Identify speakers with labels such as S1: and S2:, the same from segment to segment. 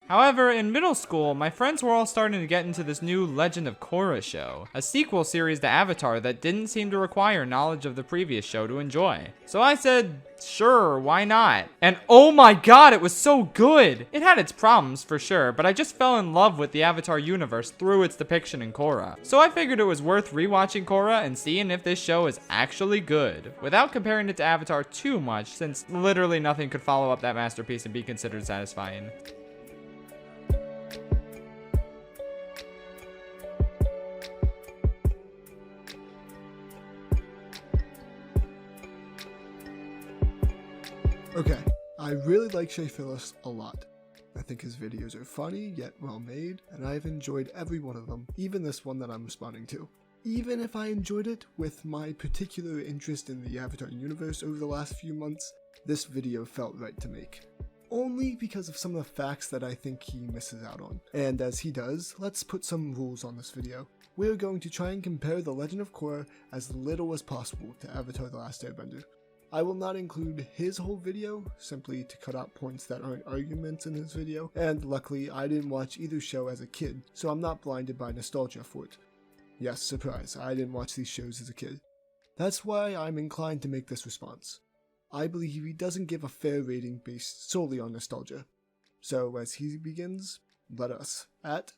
S1: However, in middle school, my friends were all starting to get into this new Legend of Korra show, a sequel series to Avatar that didn't seem to require knowledge of the previous show to enjoy. So I said, sure, why not? And oh my god, it was so good! It had its problems for sure, but I just fell in love with the Avatar universe through its depiction in Korra. So I figured it was worth rewatching Korra and seeing if this show is actually good, without comparing it to Avatar too much, since literally nothing could follow up that masterpiece and be considered satisfying.
S2: Okay, I really like Schaffrillas a lot. I think his videos are funny, yet well made, and I've enjoyed every one of them, even this one that I'm responding to. Even if I enjoyed it with my particular interest in the Avatar universe over the last few months, this video felt right to make. Only because of some of the facts that I think he misses out on. And as he does, let's put some rules on this video. We're going to try and compare The Legend of Korra as little as possible to Avatar The Last Airbender. I will not include his whole video, simply to cut out points that aren't arguments in his video, and luckily I didn't watch either show as a kid, so I'm not blinded by nostalgia for it. Yes, surprise, I didn't watch these shows as a kid. That's why I'm inclined to make this response. I believe he doesn't give a fair rating based solely on nostalgia. So as he begins, let us at...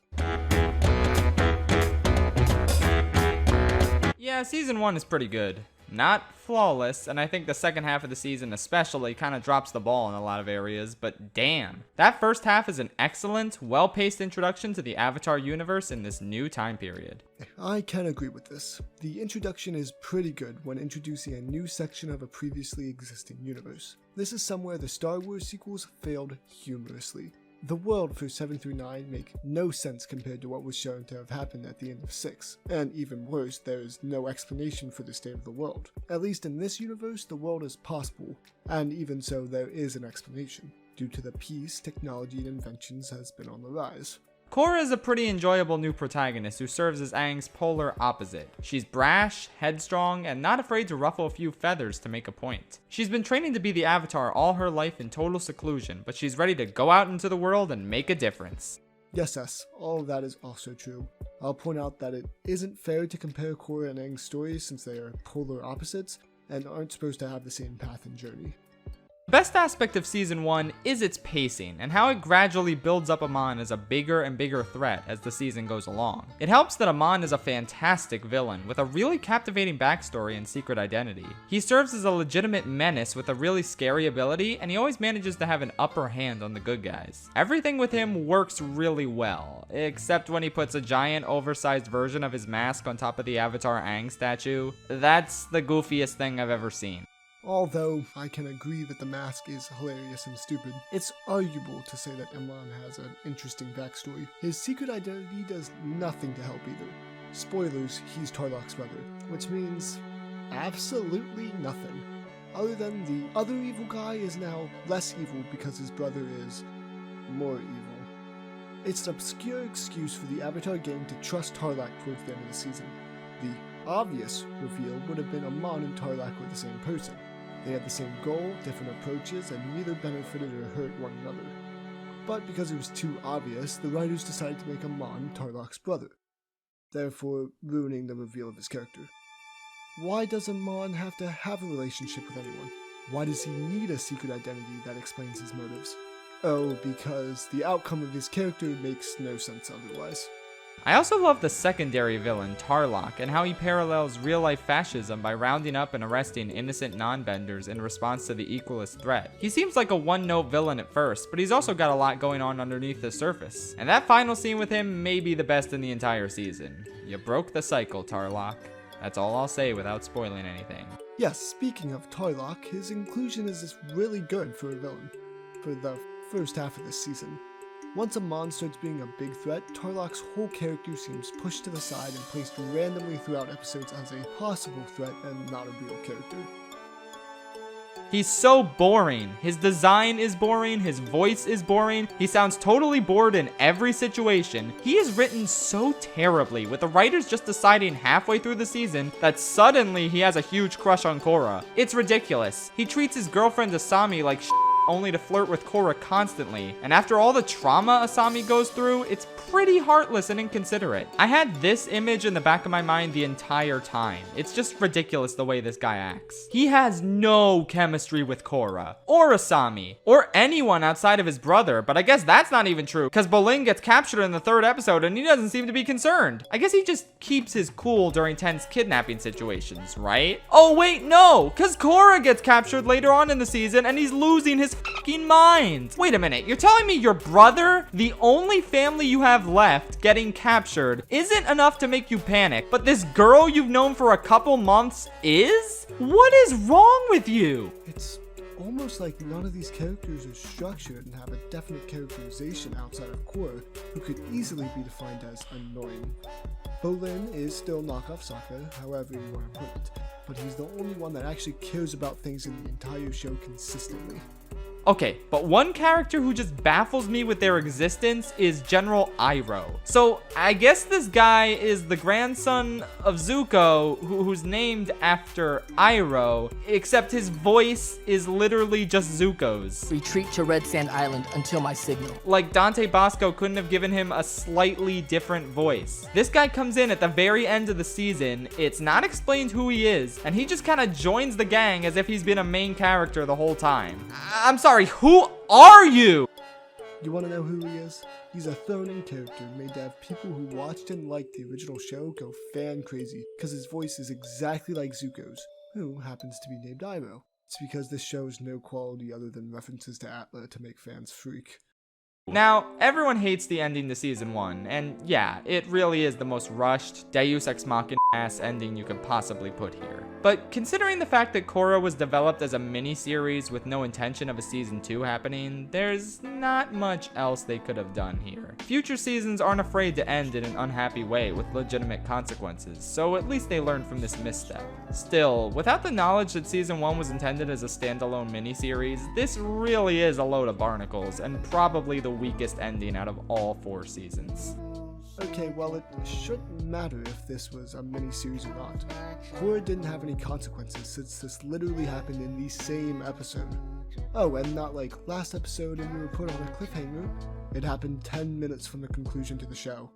S1: Yeah, season 1 is pretty good. Not flawless, and I think the second half of the season especially kind of drops the ball in a lot of areas, but damn. That first half is an excellent, well-paced introduction to the Avatar universe in this new time period.
S2: I can agree with this. The introduction is pretty good when introducing a new section of a previously existing universe. This is somewhere the Star Wars sequels failed humorously. The world for 7 through 9 make no sense compared to what was shown to have happened at the end of 6, and even worse, there is no explanation for the state of the world. At least in this universe, the world is possible, and even so there is an explanation. Due to the peace, technology and inventions has been on the rise.
S1: Korra is a pretty enjoyable new protagonist who serves as Aang's polar opposite. She's brash, headstrong, and not afraid to ruffle a few feathers to make a point. She's been training to be the Avatar all her life in total seclusion, but she's ready to go out into the world and make a difference.
S2: Yes, all of that is also true. I'll point out that it isn't fair to compare Korra and Aang's stories since they are polar opposites and aren't supposed to have the same path and journey.
S1: The best aspect of season 1 is its pacing and how it gradually builds up Amon as a bigger and bigger threat as the season goes along. It helps that Amon is a fantastic villain with a really captivating backstory and secret identity. He serves as a legitimate menace with a really scary ability, and he always manages to have an upper hand on the good guys. Everything with him works really well, except when he puts a giant oversized version of his mask on top of the Avatar Aang statue. That's the goofiest thing I've ever seen.
S2: Although I can agree that the mask is hilarious and stupid, it's arguable to say that Amon has an interesting backstory. His secret identity does nothing to help either. Spoilers, he's Tarlok's brother, which means absolutely nothing. Other than the other evil guy is now less evil because his brother is more evil. It's an obscure excuse for the Avatar gang to trust Tarlok towards the end of the season. The obvious reveal would have been Amon and Tarlok were the same person. They had the same goal, different approaches, and neither benefited or hurt one another. But because it was too obvious, the writers decided to make Amon Tarlok's brother, therefore ruining the reveal of his character. Why does Amon have to have a relationship with anyone? Why does he need a secret identity that explains his motives? Oh, because the outcome of his character makes no sense otherwise.
S1: I also love the secondary villain, Tarlok, and how he parallels real-life fascism by rounding up and arresting innocent non-benders in response to the equalist threat. He seems like a one-note villain at first, but he's also got a lot going on underneath the surface. And that final scene with him may be the best in the entire season. You broke the cycle, Tarlok. That's all I'll say without spoiling anything.
S2: Yes, speaking of Tarlok, his inclusion is just really good for a villain, for the first half of this season. Once Amon starts being a big threat, Tarlok's whole character seems pushed to the side and placed randomly throughout episodes as a possible threat and not a real character.
S1: He's so boring. His design is boring, his voice is boring, he sounds totally bored in every situation. He is written so terribly, with the writers just deciding halfway through the season that suddenly he has a huge crush on Korra. It's ridiculous. He treats his girlfriend Asami like shit, only to flirt with Korra constantly. And after all the trauma Asami goes through, it's pretty heartless and inconsiderate. I had this image in the back of my mind the entire time. It's just ridiculous the way this guy acts. He has no chemistry with Korra, or Asami, or anyone outside of his brother, but I guess that's not even true, because Bolin gets captured in the 3rd episode and he doesn't seem to be concerned. I guess he just keeps his cool during tense kidnapping situations, right? Oh wait, no, because Korra gets captured later on in the season and he's losing his fucking mind. Wait a minute, you're telling me your brother, the only family you have left, getting captured isn't enough to make you panic, but this girl you've known for a couple months is? What is wrong with you?
S2: It's almost like none of these characters are structured and have a definite characterization outside of Korra, who could easily be defined as annoying. Bolin is still knockoff Sakura, however you want to put it, but he's the only one that actually cares about things in the entire show consistently.
S1: Okay, but one character who just baffles me with their existence is General Iroh. So I guess this guy is the grandson of Zuko, who's named after Iroh, except his voice is literally just Zuko's.
S3: Retreat to Red Sand Island until my signal.
S1: Like Dante Bosco couldn't have given him a slightly different voice. This guy comes in at the very end of the season, it's not explained who he is, and he just kind of joins the gang as if he's been a main character the whole time. I'm sorry, who are you?
S2: You want to know who he is? He's a thrown-in character made to have people who watched and liked the original show go fan crazy, because his voice is exactly like Zuko's, who happens to be named Iroh. It's because this show has no quality other than references to Atla to make fans freak.
S1: Now, everyone hates the ending to season 1, and yeah, it really is the most rushed, Deus Ex Machina ass ending you could possibly put here. But considering the fact that Korra was developed as a mini-series with no intention of a season 2 happening, there's not much else they could have done here. Future seasons aren't afraid to end in an unhappy way with legitimate consequences, so at least they learned from this misstep. Still, without the knowledge that season 1 was intended as a standalone mini-series, this really is a load of barnacles, and probably the weakest ending out of all 4 seasons.
S2: Okay, well, it shouldn't matter if this was a mini-series or not. Korra didn't have any consequences since this literally happened in the same episode. Oh, and not like last episode and we were put on a cliffhanger. It happened 10 minutes from the conclusion to the show.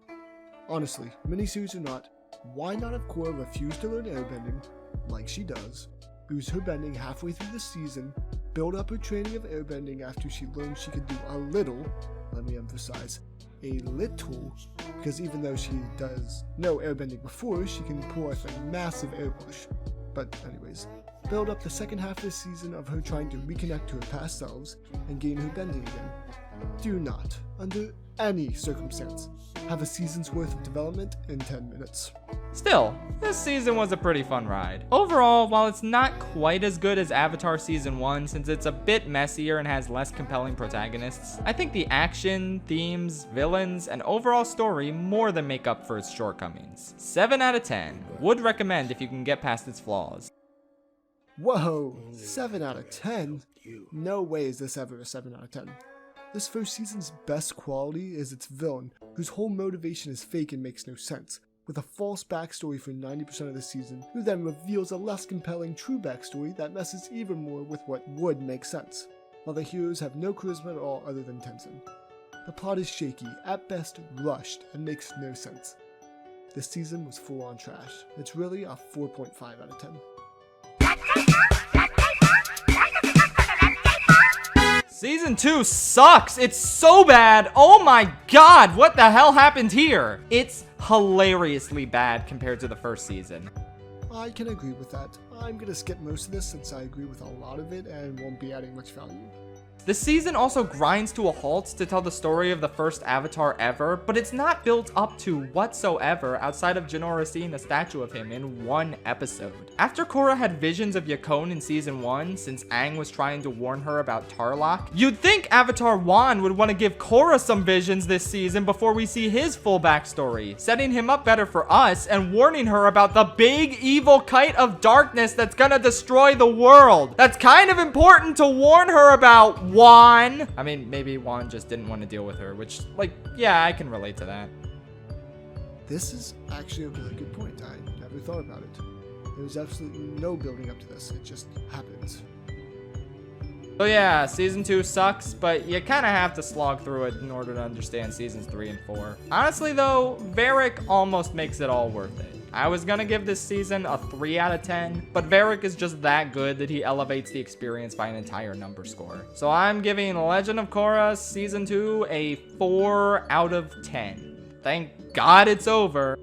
S2: Honestly, mini-series or not, why not have Korra refuse to learn airbending, like she does, lose her bending halfway through the season, build up her training of airbending after she learned she could do a little, let me emphasize, a little, because even though she does no airbending before, she can pull off a massive air push. But anyways, build up the second half of the season of her trying to reconnect to her past selves and gain her bending again. Do not, under any circumstance, have a season's worth of development in 10 minutes.
S1: Still, this season was a pretty fun ride. Overall, while it's not quite as good as Avatar Season 1 since it's a bit messier and has less compelling protagonists, I think the action, themes, villains, and overall story more than make up for its shortcomings. 7 out of 10. Would recommend if you can get past its flaws.
S2: Whoa, 7 out of 10? No way is this ever a 7 out of 10. This first season's best quality is its villain, whose whole motivation is fake and makes no sense, with a false backstory for 90% of the season, who then reveals a less compelling true backstory that messes even more with what would make sense, while the heroes have no charisma at all other than Tenzin. The plot is shaky, at best rushed, and makes no sense. This season was full on trash. It's really a 4.5 out of 10.
S1: Season 2 sucks! It's so bad! Oh my god, what the hell happened here? It's hilariously bad compared to the first season.
S2: I can agree with that. I'm gonna skip most of this since I agree with a lot of it and won't be adding much value.
S1: The season also grinds to a halt to tell the story of the first Avatar ever, but it's not built up to whatsoever outside of Jinora seeing a statue of him in one episode. After Korra had visions of Yakone in season 1, since Aang was trying to warn her about TLOK, you'd think Avatar 1 would want to give Korra some visions this season before we see his full backstory, setting him up better for us and warning her about the big evil kite of darkness that's gonna destroy the world. That's kind of important to warn her about, Juan. I mean, maybe Juan just didn't want to deal with her, which, like, yeah, I can relate to that.
S2: This is actually a really good point. I never thought about it. There was absolutely no building up to this. It just happens.
S1: So yeah, season 2 sucks, but you kind of have to slog through it in order to understand seasons 3 and 4. Honestly though, Varric almost makes it all worth it. I was gonna give this season a 3 out of 10, but Varric is just that good that he elevates the experience by an entire number score. So I'm giving Legend of Korra season 2 a 4 out of 10. Thank God it's over.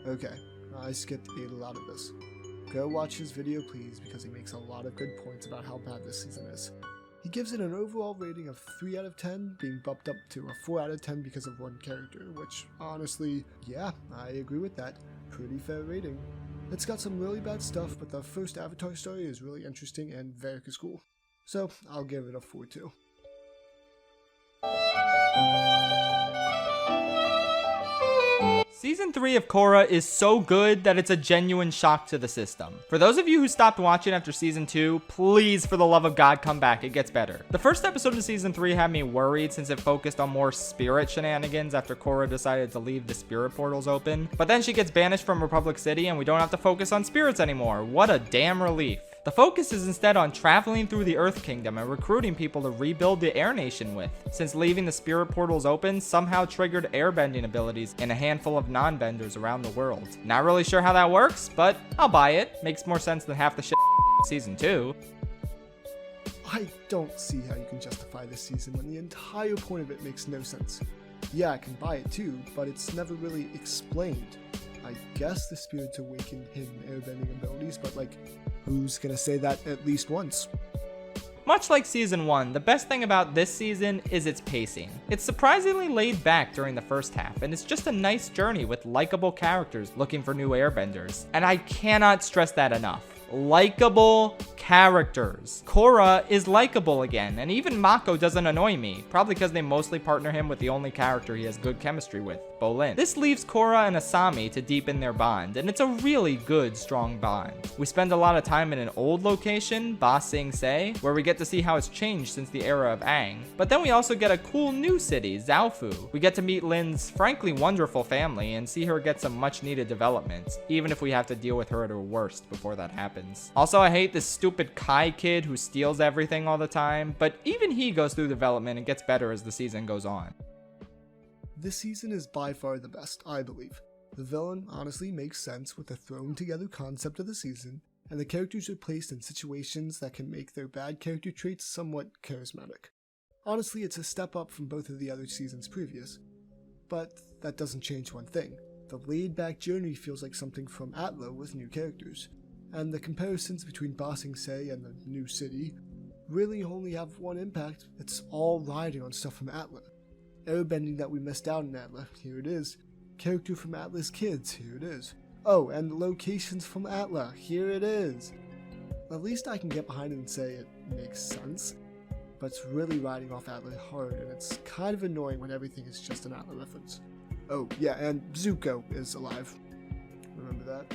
S2: Okay, I skipped a lot of this. Go watch his video please, because he makes a lot of good points about how bad this season is. He gives it an overall rating of 3 out of 10, being bumped up to a 4 out of 10 because of one character, which honestly, yeah, I agree with that. Pretty fair rating. It's got some really bad stuff, but the first Avatar story is really interesting and Varric is cool. So I'll give it a 4 too.
S1: Season 3 of Korra is so good that it's a genuine shock to the system. For those of you who stopped watching after season 2, please, for the love of God, come back. It gets better. The first episode of season 3 had me worried since it focused on more spirit shenanigans after Korra decided to leave the spirit portals open. But then she gets banished from Republic City and we don't have to focus on spirits anymore. What a damn relief. The focus is instead on traveling through the Earth Kingdom and recruiting people to rebuild the Air Nation with, since leaving the spirit portals open somehow triggered airbending abilities in a handful of non-benders around the world. Not really sure how that works, but I'll buy it. Makes more sense than half the shit in season 2.
S2: I don't see how you can justify this season when the entire point of it makes no sense. Yeah, I can buy it too, but it's never really explained. I guess the spirits awaken hidden airbending abilities, but like, who's gonna say that at least once?
S1: Much like season 1, the best thing about this season is its pacing. It's surprisingly laid back during the first half, and it's just a nice journey with likable characters looking for new airbenders. And I cannot stress that enough. Likable characters. Korra is likable again, and even Mako doesn't annoy me, probably because they mostly partner him with the only character he has good chemistry with, Bolin. This leaves Korra and Asami to deepen their bond, and it's a really good, strong bond. We spend a lot of time in an old location, Ba Sing Se, where we get to see how it's changed since the era of Aang, but then we also get a cool new city, Zaofu. We get to meet Lin's frankly wonderful family and see her get some much needed development, even if we have to deal with her at her worst before that happens. Also, I hate this stupid Kai kid who steals everything all the time, but even he goes through development and gets better as the season goes on.
S2: This season is by far the best, I believe. The villain honestly makes sense with the thrown together concept of the season, and the characters are placed in situations that can make their bad character traits somewhat charismatic. Honestly, it's a step up from both of the other seasons previous. But that doesn't change one thing. The laid-back journey feels like something from Atla with new characters. And the comparisons between Ba Sing Se and the new city really only have one impact. It's all riding on stuff from Atla. Airbending that we missed out in Atla, here it is. Character from Atla's kids, here it is. Oh, and locations from Atla, here it is. At least I can get behind it and say it makes sense. But it's really riding off Atla hard, and it's kind of annoying when everything is just an Atla reference. Oh, yeah, and Zuko is alive. Remember that?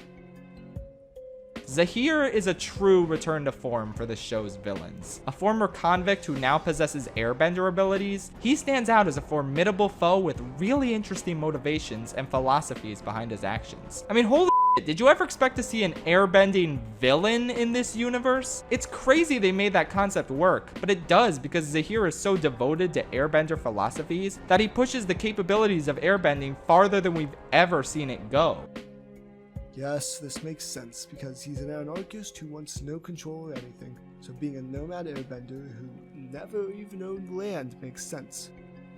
S1: Zahir is a true return to form for the show's villains. A former convict who now possesses airbender abilities, he stands out as a formidable foe with really interesting motivations and philosophies behind his actions. I mean, holy shit, did you ever expect to see an airbending villain in this universe? It's crazy they made that concept work, but it does because Zahir is so devoted to airbender philosophies that he pushes the capabilities of airbending farther than we've ever seen it go.
S2: Yes, this makes sense, because he's an anarchist who wants no control of anything, so being a nomad airbender who never even owned land makes sense.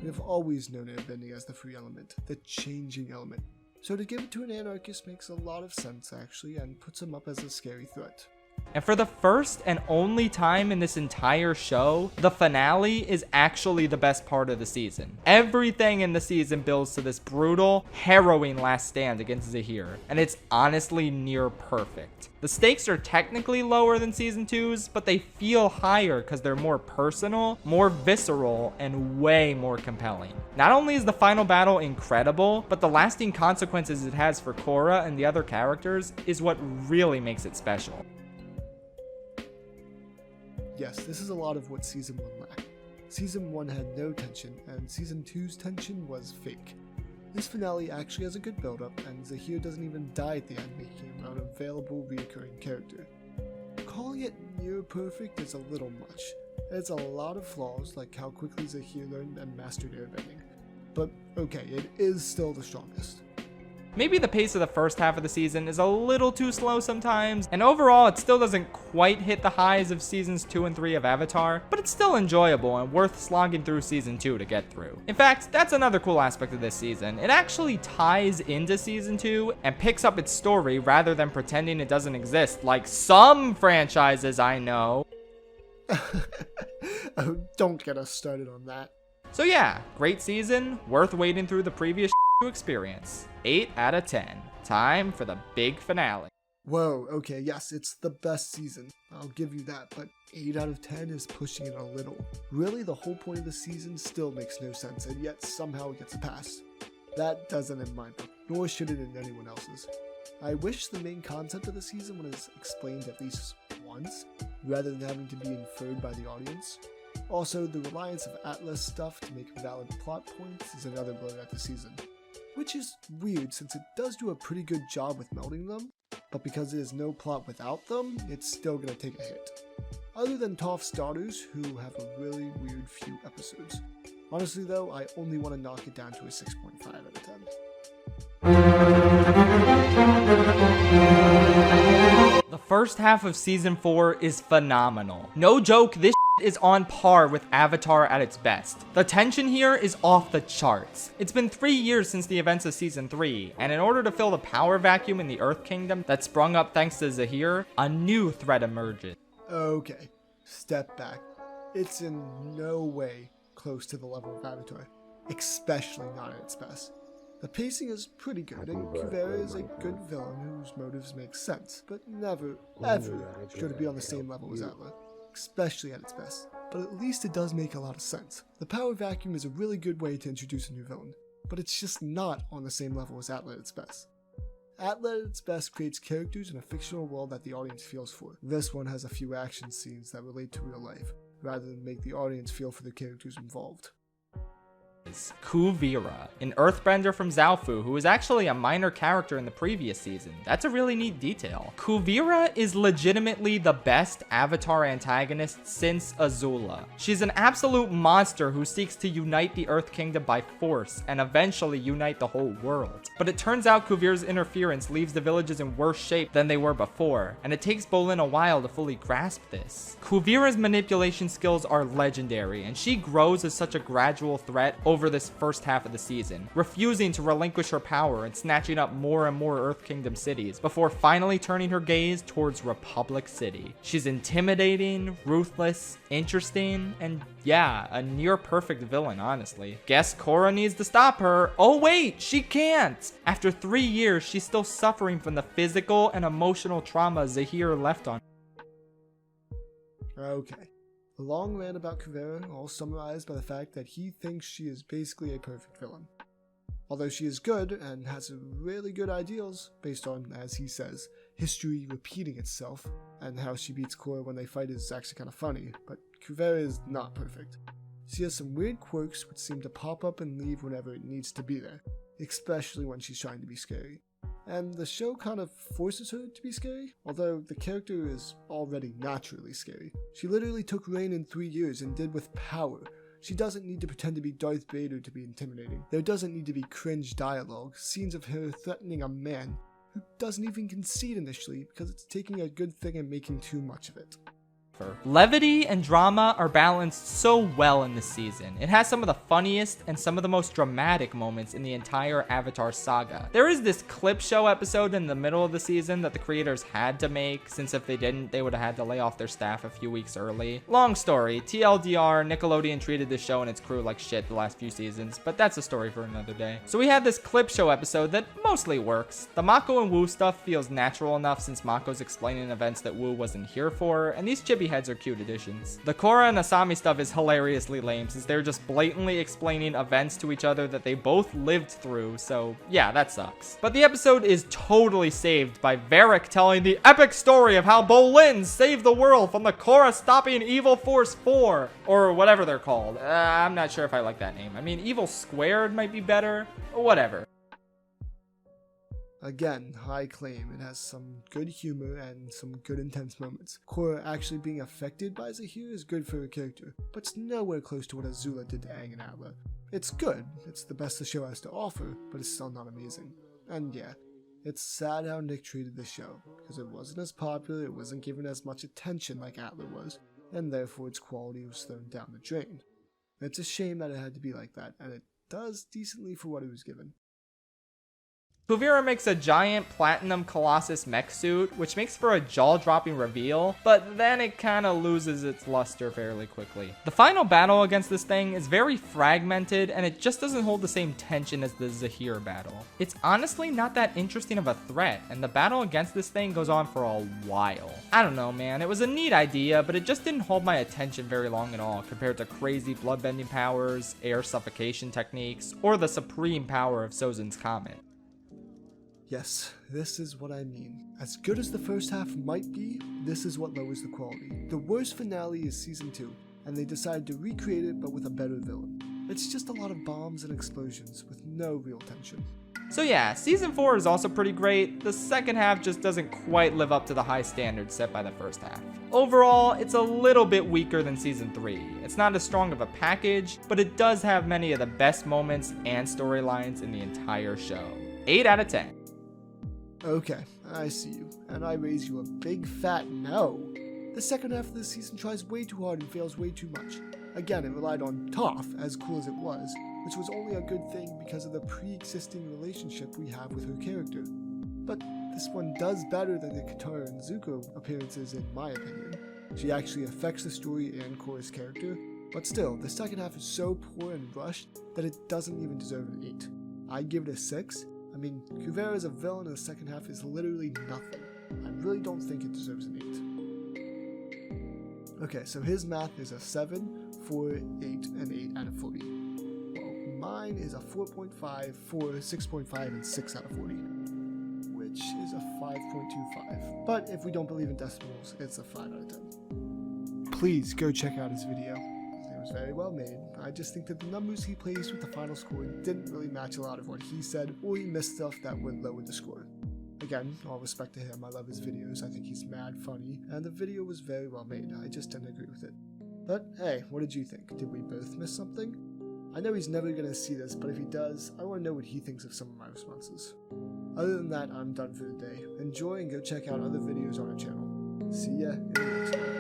S2: We have always known airbending as the free element, the changing element, so to give it to an anarchist makes a lot of sense actually, and puts him up as a scary threat.
S1: And for the first and only time in this entire show, the finale is actually the best part of the season. Everything in the season builds to this brutal, harrowing last stand against Zahir, and it's honestly near perfect. The stakes are technically lower than season 2's, but they feel higher because they're more personal, more visceral, and way more compelling. Not only is the final battle incredible, but the lasting consequences it has for Korra and the other characters is what really makes it special.
S2: Yes, this is a lot of what Season 1 lacked. Season 1 had no tension, and Season 2's tension was fake. This finale actually has a good build-up, and Zahir doesn't even die at the end, making him an available reoccurring character. Calling it near perfect is a little much. It's a lot of flaws, like how quickly Zahir learned and mastered airbending. But okay, it is still the strongest.
S1: Maybe the pace of the first half of the season is a little too slow sometimes, and overall it still doesn't quite hit the highs of seasons 2 and 3 of Avatar, but it's still enjoyable and worth slogging through season 2 to get through. In fact, that's another cool aspect of this season. It actually ties into season 2 and picks up its story rather than pretending it doesn't exist, like some franchises I know.
S2: Oh, don't get us started on that.
S1: So yeah, great season, worth waiting through the previous to experience. 8 out of 10. Time for the big finale.
S2: Whoa, okay, yes, it's the best season. I'll give you that, but 8 out of 10 is pushing it a little. Really, the whole point of the season still makes no sense, and yet somehow it gets a pass. That doesn't in my book, nor should it in anyone else's. I wish the main concept of the season was explained at least once, rather than having to be inferred by the audience. Also, the reliance of Atlas stuff to make valid plot points is another blow at the season. Which is weird since it does do a pretty good job with melding them, but because there is no plot without them, it's still gonna take a hit. Other than Toph's daughters, who have a really weird few episodes. Honestly though, I only want to knock it down to a 6.5 out of 10.
S1: The first half of season 4 is phenomenal. No joke, this is on par with Avatar at its best. The tension here is off the charts. It's been 3 years since the events of season 3, and in order to fill the power vacuum in the Earth Kingdom that sprung up thanks to Zahir, a new threat emerges.
S2: Okay, step back. It's in no way close to the level of Avatar, especially not at its best. The pacing is pretty good, and Kuvera is a good villain whose motives make sense, but never, ever should it be on the same level as Atla, especially at its best. But at least it does make a lot of sense. The power vacuum is a really good way to introduce a new villain, but it's just not on the same level as Atla at its best. Atla at its best creates characters in a fictional world that the audience feels for. This one has a few action scenes that relate to real life, rather than make the audience feel for the characters involved.
S1: Kuvira, an earthbender from Zaofu who was actually a minor character in the previous season. That's a really neat detail. Kuvira is legitimately the best Avatar antagonist since Azula. She's an absolute monster who seeks to unite the Earth Kingdom by force and eventually unite the whole world. But it turns out Kuvira's interference leaves the villages in worse shape than they were before, and it takes Bolin a while to fully grasp this. Kuvira's manipulation skills are legendary, and she grows as such a gradual threat over this first half of the season, refusing to relinquish her power and snatching up more and more Earth Kingdom cities before finally turning her gaze towards Republic City. She's intimidating, ruthless, interesting, and yeah, a near perfect villain, honestly. Guess Korra needs to stop her. Oh wait, she can't! After 3 years, she's still suffering from the physical and emotional trauma Zahir left on.
S2: Okay. A long rant about Kuvera, all summarized by the fact that he thinks she is basically a perfect villain. Although she is good and has really good ideals based on, as he says, history repeating itself, and how she beats Korra when they fight is actually kind of funny, but Kuvera is not perfect. She has some weird quirks which seem to pop up and leave whenever it needs to be there, especially when she's trying to be scary. And the show kind of forces her to be scary, although the character is already naturally scary. She literally took reign in 3 years and did with power. She doesn't need to pretend to be Darth Vader to be intimidating. There doesn't need to be cringe dialogue, scenes of her threatening a man who doesn't even concede initially because it's taking a good thing and making too much of it.
S1: Levity and drama are balanced so well in this season. It has some of the funniest and some of the most dramatic moments in the entire Avatar saga. There is this clip show episode in the middle of the season that the creators had to make, since if they didn't, they would have had to lay off their staff a few weeks early. Long story, TLDR, Nickelodeon treated this show and its crew like shit the last few seasons, but that's a story for another day. So we had this clip show episode that mostly works. The Mako and Wu stuff feels natural enough since Mako's explaining events that Wu wasn't here for, and these chibi heads are cute additions. The Korra and Asami stuff is hilariously lame since they're just blatantly explaining events to each other that they both lived through, so yeah, that sucks. But the episode is totally saved by Varric telling the epic story of how Bolin saved the world from the Korra stopping Evil Force 4, or whatever they're called. I'm not sure if I like that name. I mean, Evil Squared might be better, whatever.
S2: Again, high claim. It has some good humor and some good intense moments. Korra actually being affected by Zahir is good for her character, but it's nowhere close to what Azula did to Aang and Atla. It's good, it's the best the show has to offer, but it's still not amazing. And yeah, it's sad how Nick treated the show, because it wasn't as popular, it wasn't given as much attention like Atla was, and therefore its quality was thrown down the drain. It's a shame that it had to be like that, and it does decently for what it was given.
S1: Kuvira makes a giant platinum colossus mech suit, which makes for a jaw-dropping reveal, but then it kinda loses its luster fairly quickly. The final battle against this thing is very fragmented, and it just doesn't hold the same tension as the Zahir battle. It's honestly not that interesting of a threat, and the battle against this thing goes on for a while. I don't know, man, it was a neat idea, but it just didn't hold my attention very long at all compared to crazy bloodbending powers, air suffocation techniques, or the supreme power of Sozin's Comet.
S2: Yes, this is what I mean. As good as the first half might be, this is what lowers the quality. The worst finale is season 2, and they decided to recreate it but with a better villain. It's just a lot of bombs and explosions with no real tension.
S1: So yeah, season 4 is also pretty great. The second half just doesn't quite live up to the high standards set by the first half. Overall, it's a little bit weaker than season 3. It's not as strong of a package, but it does have many of the best moments and storylines in the entire show. 8 out of 10.
S2: Okay, I see you, and I raise you a big fat no. The second half of the season tries way too hard and fails way too much. Again, it relied on Toph, as cool as it was, which was only a good thing because of the pre-existing relationship we have with her character. But this one does better than the Katara and Zuko appearances in my opinion. She actually affects the story and Korra's character, but still, the second half is so poor and rushed that it doesn't even deserve an 8. I'd give it a 6. I mean, Kuvira as a villain in the second half is literally nothing. I really don't think it deserves an 8. Okay, so his math is a 7, 4, 8, and 8 out of 40. Well, mine is a 4.5, 4, 6.5, and 6 out of 40, which is a 5.25. But if we don't believe in decimals, it's a 5 out of 10. Please go check out his video. It was very well made. I just think that the numbers he placed with the final score didn't really match a lot of what he said, or he missed stuff that would lower the score. Again, all respect to him, I love his videos, I think he's mad funny, and the video was very well made, I just didn't agree with it. But hey, what did you think? Did we both miss something? I know he's never gonna see this, but if he does, I wanna know what he thinks of some of my responses. Other than that, I'm done for the day. Enjoy and go check out other videos on our channel. See ya in the next one.